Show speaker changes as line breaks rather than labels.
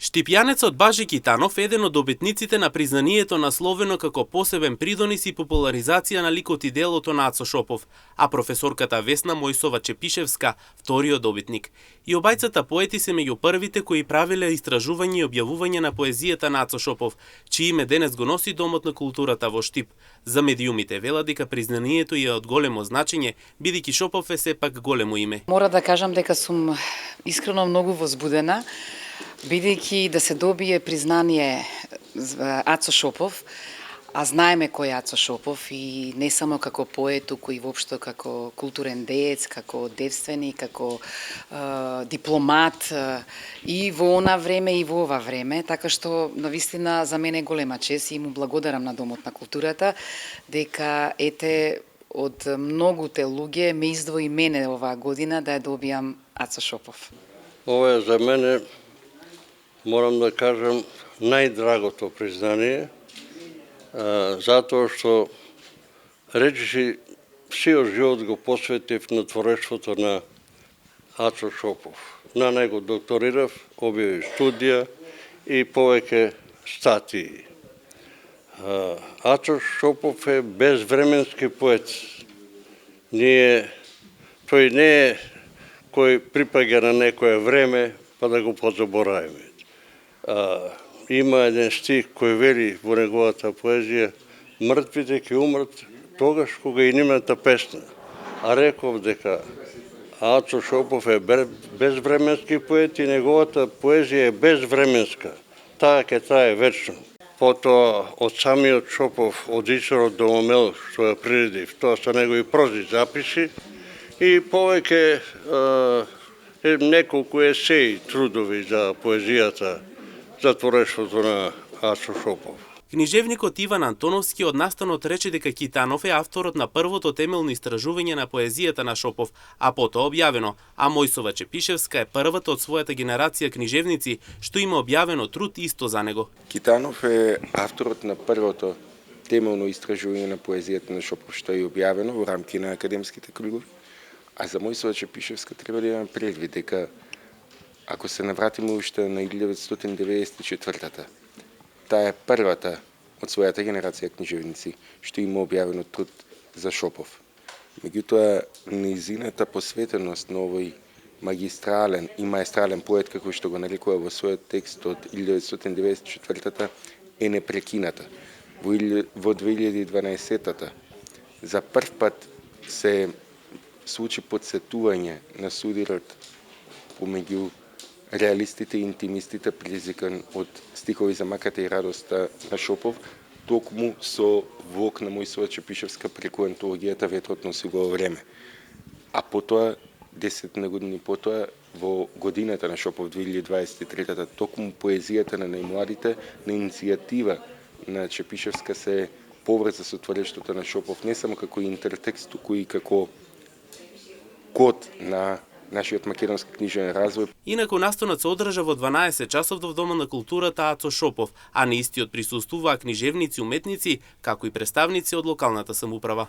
Штипјанецот Бажи Китанов е еден од добитниците на признанието насловено како посебен придонес и популаризација на ликот и делото на Ацо Шопов, а професорката Весна Мојсова Чепишевска вториот добитник. И обајцата поети се меѓу првите кои правиле истражување и објавување на поезијата на Ацо Шопов, чие име денес го носи Домот на културата во Штип. За медиумите велат дека признанието е од големо значење, бидејќи Шопов е сепак големо име.
Мора да кажам дека сум искрено многу возбудена, бидејќи да се добие признание Ацо Шопов, а знаеме кој е Ацо Шопов и не само како поет, туку и воопшто како културен деец, како девственик, како дипломат и во она време и во ова време, така што навистина за мене е голема чест и му благодарам на Домот на културата дека ете од многуте луѓе ме издвои мене оваа година да ја добијам Ацо Шопов.
Ова е за мене, морам да кажам, најдрагото признание, затоа што речиси сиот живот го посветив на творештвото на Ацо Шопов. На него докторирав, објави студија и повеќе статии. Ацо Шопов е безвременски поет. Тој не е кој припаѓа на некое време па да го позаборавиме. Има еден стих кој вели во неговата поезија: мртвите ќе умрат тогаш кога и нивната песна. А реков дека Ацо Шопов е безвременски поет и неговата поезија е безвременска. Таа ќе трае вечно. Потоа од самиот Шопов, од Исорот Домомел, што ја приредив, тоа са негови прози записи и повеќе неколку есеи, трудови за поезијата, за творештвото на Ацо Шопов.
Книжевникот Иван Антоновски од настанот рече дека Китанов е авторот на првото темелно истражување на поезијата на Шопов, а потоа објавено, а Мојсова Чепишевска е првата од својата генерација книжевници што има објавено труд исто за него.
Китанов е авторот на првото темелно истражување на поезијата на Шопов што е објавено во рамки на академските кругови, а за Мојсова Чепишевска треба да имаме предвид дека ако се навратиме уште на 1994-та, таа е првата од својата генерација книжевници што има објавено труд за Шопов. Меѓутоа, низината посветеност на овој магистрален и маестрален поет, како што го нарекува во својот текст од 1994-та, е непрекината. Во 2012-та за прв пат се случи подсетување на судирот помеѓу реалистите и интимистите, предизвикан од стихови за маката и радоста на Шопов, токму со влог на Мојсова Чепишевска преку антологијата Ветрот носи го време. А потоа, 10 години потоа, во годината на Шопов 2023-та, токму поезијата на најмладите, на иницијатива на Чепишевска се поврза со творештвото на Шопов, не само како интертекст, туку и како код на нашиот македонски книжен развој.
Инаку настанот се одржа во 12 часов во Домот на културата Ацо Шопов, а на истиот присуствуваа книжевници, уметници, како и представници од локалната самоуправа.